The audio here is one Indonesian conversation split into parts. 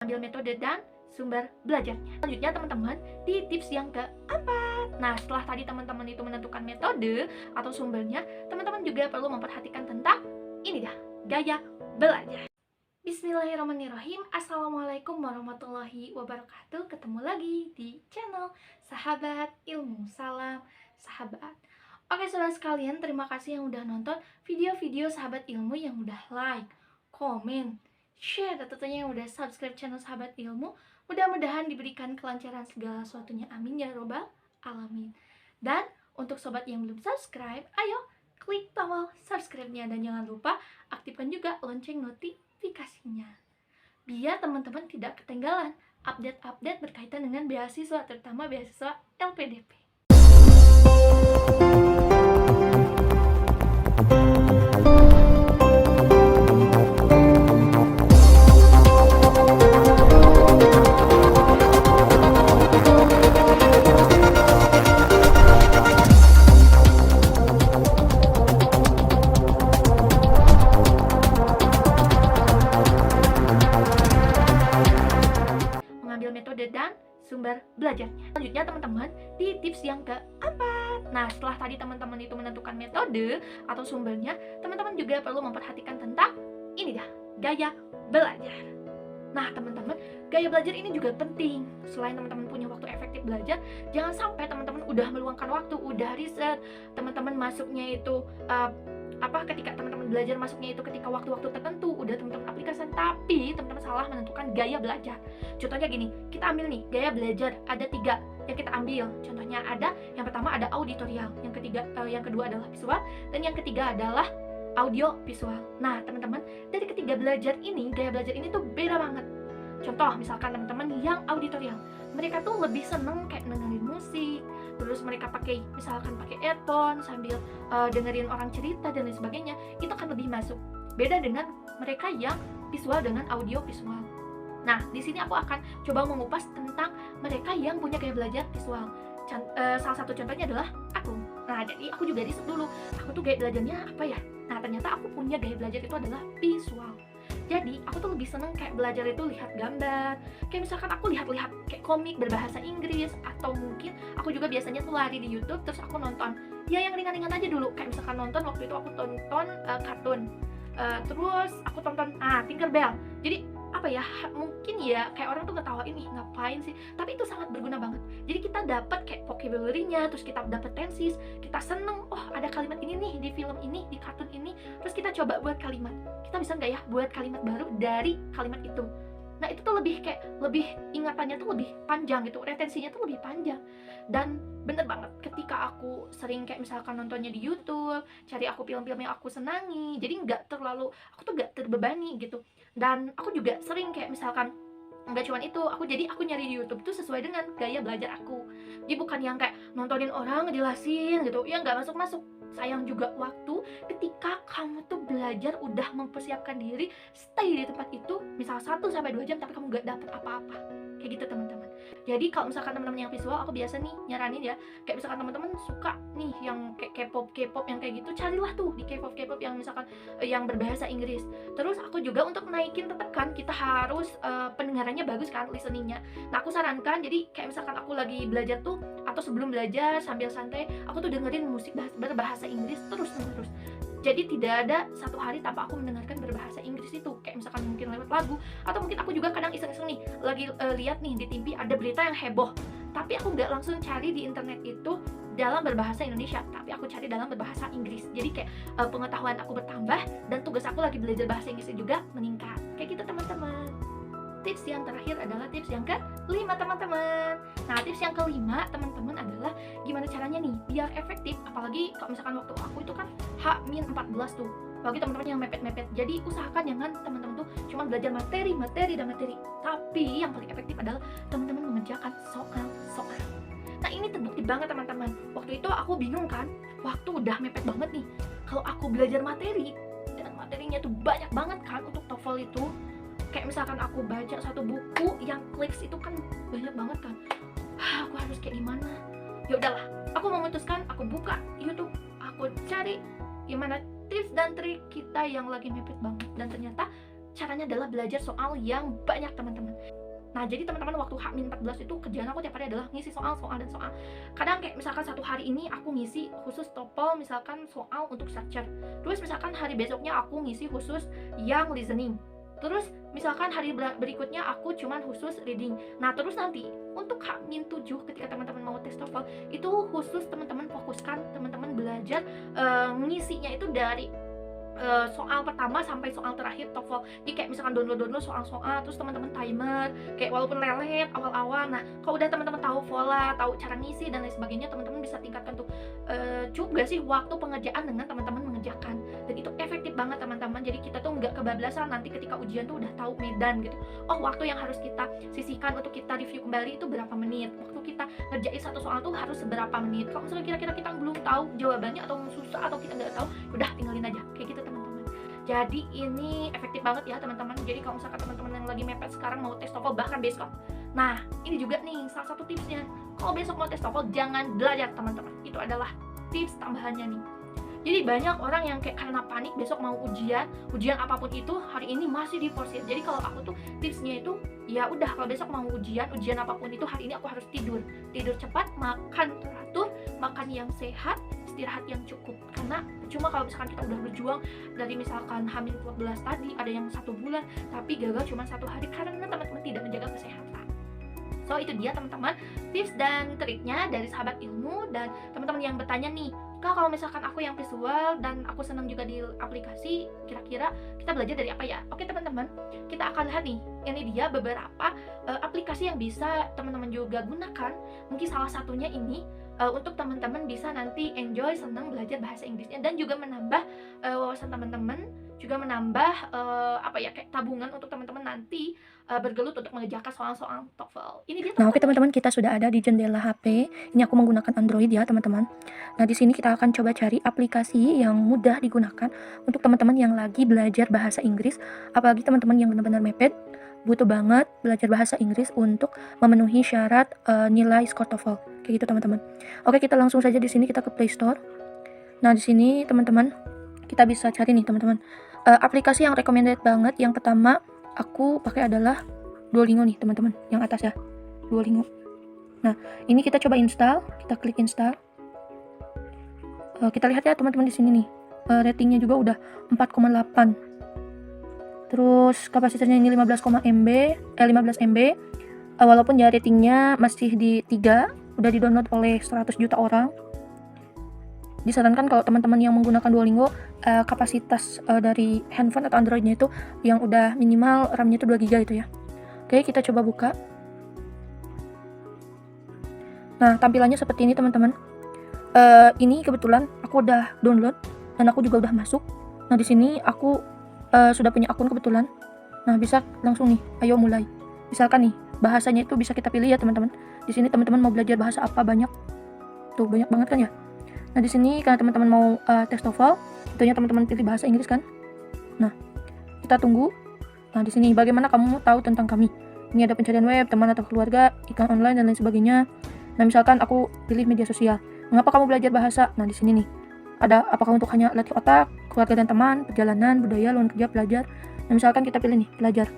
ambil metode dan sumber belajarnya. Selanjutnya teman-teman, di tips yang keempat. Nah, setelah tadi teman-teman itu menentukan metode atau sumbernya, teman-teman juga perlu memperhatikan tentang ini dah, gaya belajar. Bismillahirrahmanirrahim. Assalamualaikum warahmatullahi wabarakatuh. Ketemu lagi di channel Sahabat Ilmu. Salam sahabat. Oke saudara sekalian, terima kasih yang udah nonton video-video Sahabat Ilmu, yang udah like, komen, share, dan tentunya yang udah subscribe channel Sahabat Ilmu. Mudah-mudahan diberikan kelancaran segala sesuatunya, amin ya robbal alamin. Dan untuk sobat yang belum subscribe, ayo klik tombol subscribe-nya dan jangan lupa aktifkan juga lonceng notifikasinya, biar teman-teman tidak ketinggalan update-update berkaitan dengan beasiswa, terutama beasiswa LPDP. Metode dan sumber belajarnya. Selanjutnya teman-teman, di tips yang keempat. Nah, setelah tadi teman-teman itu menentukan metode atau sumbernya, teman-teman juga perlu memperhatikan tentang ini dah, gaya belajar. Nah teman-teman, gaya belajar ini juga penting. Selain teman-teman punya waktu efektif belajar, jangan sampai teman-teman udah meluangkan waktu, udah riset, teman-teman masuknya itu ketika teman-teman belajar masuknya itu ketika waktu-waktu tertentu, udah teman-teman aplikasikan, tapi teman-teman salah menentukan gaya belajar. Contohnya gini, kita ambil nih gaya belajar, ada 3 yang kita ambil. Contohnya ada, yang pertama ada auditorial, yang kedua adalah visual, dan yang ketiga adalah audio visual. Nah teman-teman, dari ketiga belajar ini, gaya belajar ini tuh beda banget. Contoh misalkan teman-teman yang auditorial, mereka tuh lebih seneng kayak dengerin musik, terus mereka misalkan pakai earphone sambil dengerin orang cerita dan lain sebagainya, itu akan lebih masuk. Beda dengan mereka yang visual dengan audio visual. Nah di sini aku akan coba mengupas tentang mereka yang punya gaya belajar visual. Salah satu contohnya adalah aku. Nah jadi aku juga riset dulu, aku tuh gaya belajarnya apa ya. Nah ternyata aku punya gaya belajar itu adalah visual. Jadi aku tuh lebih seneng kayak belajar itu lihat gambar, kayak misalkan aku lihat-lihat kayak komik berbahasa Inggris, atau mungkin aku juga biasanya tuh lari di YouTube, terus aku nonton ya yang ringan-ringan aja dulu, kayak misalkan nonton, waktu itu aku tonton kartun, terus aku tonton Tinkerbell. Jadi mungkin ya kayak orang tuh ngetawain nih ngapain sih, tapi itu sangat berguna banget. Jadi kita dapat kayak vocabulary-nya, terus kita dapat tenses, kita seneng, oh ada kalimat ini nih di film ini, di kartun ini, terus kita coba buat kalimat. Kita bisa nggak ya buat kalimat baru dari kalimat itu. Nah itu tuh lebih ingatannya tuh lebih panjang gitu, retensinya tuh lebih panjang. Dan bener banget, ketika aku sering kayak misalkan nontonnya di YouTube, cari aku film-film yang aku senangi, jadi aku tuh nggak terbebani gitu. Dan aku juga sering kayak misalkan nggak cuman itu, aku nyari di YouTube tuh sesuai dengan gaya belajar aku. Jadi bukan yang kayak nontonin orang ngejelasin gitu, ya nggak masuk-masuk. Sayang juga waktu ketika kamu tuh belajar udah mempersiapkan diri stay di tempat itu misal 1-2 jam tapi kamu nggak dapet apa-apa, kayak gitu teman-teman. Jadi kalau misalkan teman-teman yang visual, aku biasa nih nyaranin ya, kayak misalkan teman-teman suka nih yang kayak K-pop yang kayak gitu, carilah tuh di K-pop yang misalkan yang berbahasa Inggris. Terus aku juga untuk naikin, tetap kan kita harus pendengarannya bagus kan, listeningnya. Nah aku sarankan, jadi kayak misalkan aku lagi belajar tuh, atau sebelum belajar sambil santai, aku tuh dengerin musik berbahasa Inggris terus-menerus. Jadi tidak ada satu hari tanpa aku mendengarkan berbahasa Inggris itu, kayak misalkan mungkin lewat lagu, atau mungkin aku juga kadang iseng-iseng nih lagi lihat nih di TV ada berita yang heboh, tapi aku nggak langsung cari di internet itu dalam berbahasa Indonesia, tapi aku cari dalam berbahasa Inggris. Jadi kayak pengetahuan aku bertambah dan tugas aku lagi belajar bahasa Inggris juga meningkat, kayak gitu teman-teman. Tips yang terakhir adalah tips yang ke-5 teman-teman. Nah tips yang ke-5 teman-teman adalah gimana caranya nih biar efektif, apalagi kalau misalkan waktu aku itu kan H-14 tuh, bagi teman-teman yang mepet-mepet. Jadi usahakan jangan teman-teman tuh cuma belajar materi, tapi yang paling efektif adalah teman-teman mengerjakan soal. Nah ini terbukti banget teman-teman. Waktu itu aku bingung kan, waktu udah mepet banget nih, kalau aku belajar materi dan materinya tuh banyak banget kan untuk TOEFL itu. Kayak misalkan aku baca satu buku yang kliks itu kan banyak banget kan, aku harus kayak gimana? Ya udahlah, aku memutuskan, aku buka YouTube, aku cari gimana tips dan trik kita yang lagi mepet banget, dan ternyata caranya adalah belajar soal yang banyak teman-teman. Nah, jadi teman-teman waktu H-14 itu kerjaan aku tiap hari adalah ngisi soal dan soal. Kadang kayak misalkan satu hari ini aku ngisi khusus TOEFL misalkan soal untuk structure. Terus misalkan hari besoknya aku ngisi khusus yang listening. Terus misalkan hari berikutnya aku cuman khusus reading. Nah, terus nanti untuk H-7 ketika teman-teman mau tes TOEFL itu khusus teman-teman fokuskan, teman-teman belajar ngisinya itu dari soal pertama sampai soal terakhir TOEFL. Jadi kayak misalkan download soal-soal, terus teman-teman timer, kayak walaupun lelet awal-awal. Nah, kalau udah teman-teman tahu pola, tahu cara ngisi dan lain sebagainya, teman-teman bisa tingkatkan tuh juga sih waktu pengerjaan dengan teman-teman mengerjakan. Dan itu efektif banget teman-teman. Jadi kita tuh nggak kebablasan nanti ketika ujian tuh udah tahu medan gitu. Oh, waktu yang harus kita sisihkan untuk kita review kembali itu berapa menit. Waktu kita ngerjain satu soal tuh harus seberapa menit. Kalau misalnya kira-kira kita belum tahu jawabannya atau susah atau kita nggak tahu, udah tinggalin aja kayak gitu teman-teman. Jadi ini efektif banget ya teman-teman. Jadi kalau misalkan teman-teman yang lagi mepet sekarang mau tes TOEFL bahkan besok, nah ini juga nih salah satu tipsnya. Kalau besok mau tes TOEFL jangan belajar teman-teman. Itu adalah tips tambahannya nih. Jadi banyak orang yang kayak karena panik besok mau ujian apapun itu hari ini masih diforsir. Jadi kalau aku tuh tipsnya itu ya udah, kalau besok mau ujian apapun itu hari ini aku harus tidur cepat, makan teratur, makan yang sehat, istirahat yang cukup. Karena cuma kalau misalkan kita udah berjuang dari misalkan hamil 14 tadi ada yang 1 bulan tapi gagal cuma 1 hari karena teman-teman tidak menjaga kesehatan. So itu dia teman-teman tips dan triknya dari sahabat ilmu. Dan teman-teman yang bertanya nih, Kak, kalau misalkan aku yang visual dan aku senang juga di aplikasi, kira-kira kita belajar dari apa ya? Oke teman-teman, kita akan lihat nih, ini dia beberapa aplikasi yang bisa teman-teman juga gunakan. Mungkin salah satunya ini untuk teman-teman bisa nanti enjoy, senang belajar bahasa Inggrisnya dan juga menambah wawasan teman-teman, juga menambah kayak tabungan untuk teman-teman nanti bergelut untuk mengerjakan soal-soal TOEFL. Ini dia. Nah, oke teman-teman, kita sudah ada di jendela HP. Ini aku menggunakan Android ya, teman-teman. Nah, di sini kita akan coba cari aplikasi yang mudah digunakan untuk teman-teman yang lagi belajar bahasa Inggris, apalagi teman-teman yang benar-benar mepet, butuh banget belajar bahasa Inggris untuk memenuhi syarat nilai skor TOEFL. Kayak gitu, teman-teman. Oke, kita langsung saja di sini kita ke Play Store. Nah, di sini teman-teman kita bisa cari nih, teman-teman. Aplikasi yang recommended banget yang pertama aku pakai adalah Duolingo nih, teman-teman. Yang atas ya. Duolingo. Nah, ini kita coba install, kita klik install. Kita lihat ya teman-teman di sini nih, ratingnya juga udah 4,8. Terus kapasitasnya ini 15 MB. Walaupun ya ratingnya masih di 3, udah di-download oleh 100 juta orang. Disarankan kalau teman-teman yang menggunakan Duolingo, kapasitas dari handphone atau Androidnya itu yang udah minimal RAM-nya itu 2 GB itu ya. Oke, kita coba buka. Nah, tampilannya seperti ini teman-teman. Ini kebetulan aku udah download dan aku juga udah masuk. Nah, di sini aku sudah punya akun kebetulan. Nah, bisa langsung nih, ayo mulai. Misalkan nih, bahasanya itu bisa kita pilih ya teman-teman. Di sini teman-teman mau belajar bahasa apa, banyak. Tuh, banyak banget kan ya. Nah, di sini karena teman-teman mau tes TOEFL, tentunya teman-teman pilih bahasa Inggris kan. Nah, kita tunggu. Nah, di sini bagaimana kamu tahu tentang kami? Ini ada pencarian web, teman atau keluarga, iklan online dan lain sebagainya. Nah, misalkan aku pilih media sosial. Mengapa kamu belajar bahasa? Nah, di sini nih. Ada apakah untuk hanya latih otak, keluarga dan teman, perjalanan, budaya, lowongan kerja, belajar. Nah, misalkan kita pilih nih, belajar.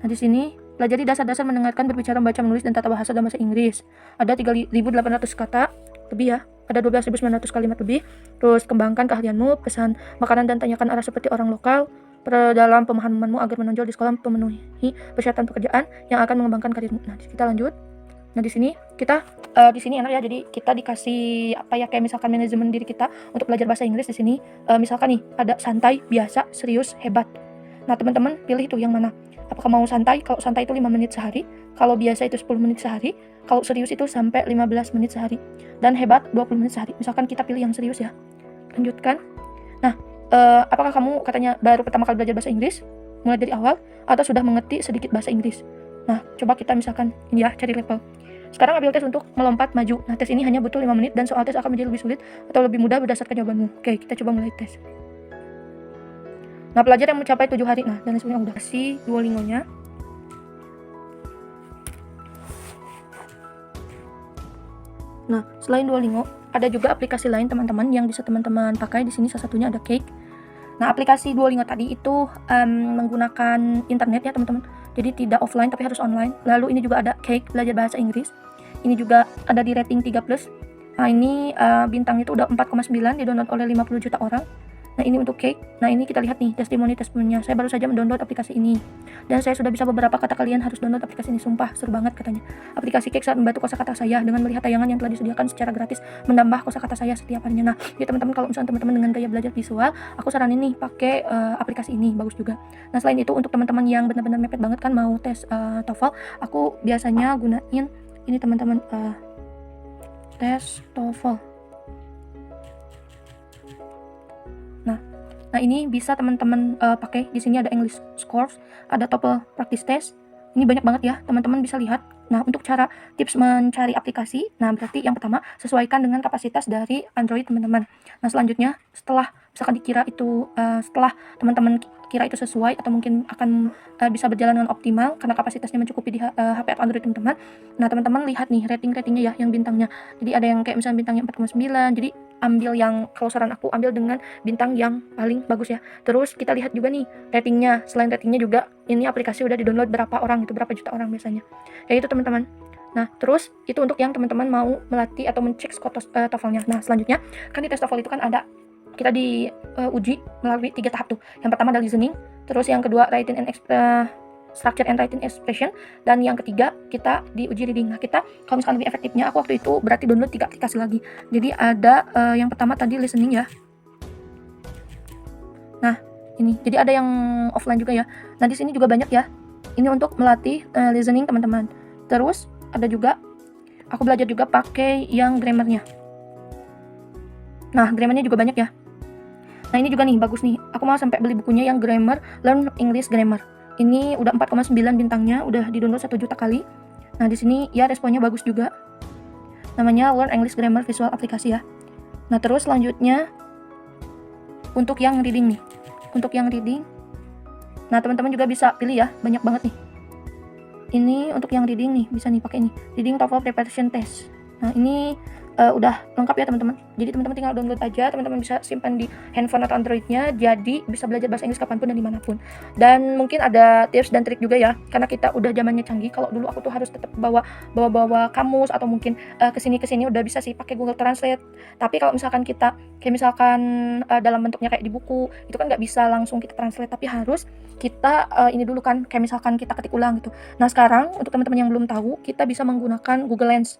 Nah, di sini pelajari dasar-dasar mendengarkan, berbicara, membaca, menulis dan tata bahasa dalam bahasa Inggris. Ada 3.800 kata lebih ya. Ada 12.900 kalimat lebih. Terus kembangkan keahlianmu, pesan makanan dan tanyakan arah seperti orang lokal. Dalam pemahamanmu agar menonjol di sekolah, memenuhi persyaratan pekerjaan yang akan mengembangkan karirmu. Nah, kita lanjut. Nah, di sini kita di sini enak ya. Jadi kita dikasih kayak misalkan manajemen diri kita untuk belajar bahasa Inggris di sini. Misalkan nih ada santai, biasa, serius, hebat. Nah, teman-teman pilih tuh yang mana. Apakah mau santai? Kalau santai itu 5 menit sehari, kalau biasa itu 10 menit sehari, kalau serius itu sampai 15 menit sehari, dan hebat 20 menit sehari. Misalkan kita pilih yang serius ya. Lanjutkan. Nah, apakah kamu katanya baru pertama kali belajar bahasa Inggris, mulai dari awal, atau sudah mengerti sedikit bahasa Inggris? Nah, coba kita misalkan ini ya, cari level. Sekarang ambil tes untuk melompat maju. Nah, tes ini hanya butuh 5 menit dan soal tes akan menjadi lebih sulit atau lebih mudah berdasarkan jawabanmu. Oke, kita coba mulai tes. Nah, pelajar yang mencapai 7 hari. Nah, dan sebagainya udah kasih Duolingo-nya. Nah, selain Duolingo, ada juga aplikasi lain teman-teman yang bisa teman-teman pakai. Di sini salah satunya ada Cake. Nah, aplikasi Duolingo tadi itu menggunakan internet ya teman-teman. Jadi tidak offline tapi harus online. Lalu ini juga ada Cake belajar bahasa Inggris. Ini juga ada di rating 3+. Nah, ini bintangnya itu udah 4,9, di-download oleh 50 juta orang. Nah, ini untuk Cake. Nah, ini kita lihat nih testimoni-testimoninya. Saya baru saja mendownload aplikasi ini. Dan saya sudah bisa beberapa kata, kalian harus download aplikasi ini. Sumpah, seru banget katanya. Aplikasi Cake sangat membantu kosakata saya dengan melihat tayangan yang telah disediakan secara gratis, menambah kosakata saya setiap harinya. Nah, ya teman-teman, kalau misalnya teman-teman dengan gaya belajar visual, aku saranin nih pakai aplikasi ini, bagus juga. Nah, selain itu untuk teman-teman yang benar-benar mepet banget kan mau tes TOEFL, aku biasanya gunain ini teman-teman, tes TOEFL. Nah, ini bisa teman-teman pakai. Di sini ada English Scores, ada TOEFL Practice Test. Ini banyak banget ya, teman-teman bisa lihat. Nah, untuk cara tips mencari aplikasi, nah berarti yang pertama sesuaikan dengan kapasitas dari Android teman-teman. Nah, selanjutnya setelah misalkan dikira itu setelah teman-teman kira itu sesuai atau mungkin akan bisa berjalan dengan optimal karena kapasitasnya mencukupi di HP atau Android teman-teman. Nah, teman-teman lihat nih rating-ratingnya ya, yang bintangnya. Jadi ada yang kayak misalnya bintangnya 4,9. Jadi ambil yang, kalau saran aku ambil dengan bintang yang paling bagus ya. Terus kita lihat juga nih ratingnya. Selain ratingnya juga ini aplikasi udah di-download berapa orang, itu berapa juta orang biasanya. Kayak itu teman-teman. Nah, terus itu untuk yang teman-teman mau melatih atau mencek skor TOEFL-nya. Nah, selanjutnya kan di tes TOEFL itu kan ada kita diuji melalui 3 tahap tuh. Yang pertama adalah listening, terus yang kedua writing and structure and writing expression, dan yang ketiga kita diuji reading. Nah, kita kalau misalkan lebih efektifnya, aku waktu itu berarti download 3 aplikasi lagi. Jadi ada yang pertama tadi listening ya. Nah, ini jadi ada yang offline juga ya. Nah, di sini juga banyak ya. Ini untuk melatih listening teman-teman. Terus ada juga aku belajar juga pakai yang grammarnya. Nah, grammarnya juga banyak ya. Nah, ini juga nih bagus nih. Aku mau sampai beli bukunya yang grammar, Learn English Grammar. Ini udah 4,9 bintangnya, udah di-download 1 juta kali. Nah, di sini ya responnya bagus juga. Namanya Learn English Grammar Visual aplikasi ya. Nah, terus selanjutnya untuk yang reading nih. Untuk yang reading, nah teman-teman juga bisa pilih ya, banyak banget nih. Ini untuk yang reading nih, bisa nih pakai ini. Reading TOEFL Preparation Test. Nah, ini udah lengkap ya teman-teman. Jadi teman-teman tinggal download aja, teman-teman bisa simpan di handphone atau Androidnya, jadi bisa belajar bahasa Inggris kapanpun dan dimanapun. Dan mungkin ada tips dan trik juga ya, karena kita udah zamannya canggih. Kalau dulu aku tuh harus tetap bawa kamus, atau mungkin kesini udah bisa sih pakai Google Translate. Tapi kalau misalkan kita kayak misalkan dalam bentuknya kayak di buku, itu kan nggak bisa langsung kita translate, tapi harus kita ini dulu kan, kayak misalkan kita ketik ulang gitu. Nah, sekarang untuk teman-teman yang belum tahu, kita bisa menggunakan Google Lens.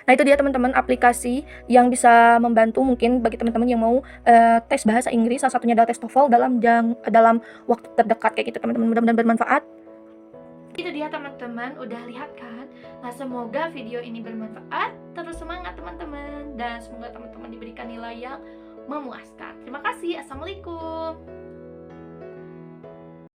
Nah, itu dia teman-teman aplikasi yang bisa membantu mungkin bagi teman-teman yang mau tes bahasa Inggris. Salah satunya adalah tes TOEFL dalam waktu terdekat kayak gitu teman-teman. Mudah-mudahan bermanfaat. Itu dia teman-teman, udah lihat kan? Nah, semoga video ini bermanfaat. Terus semangat teman-teman, dan semoga teman-teman diberikan nilai yang memuaskan. Terima kasih. Assalamualaikum.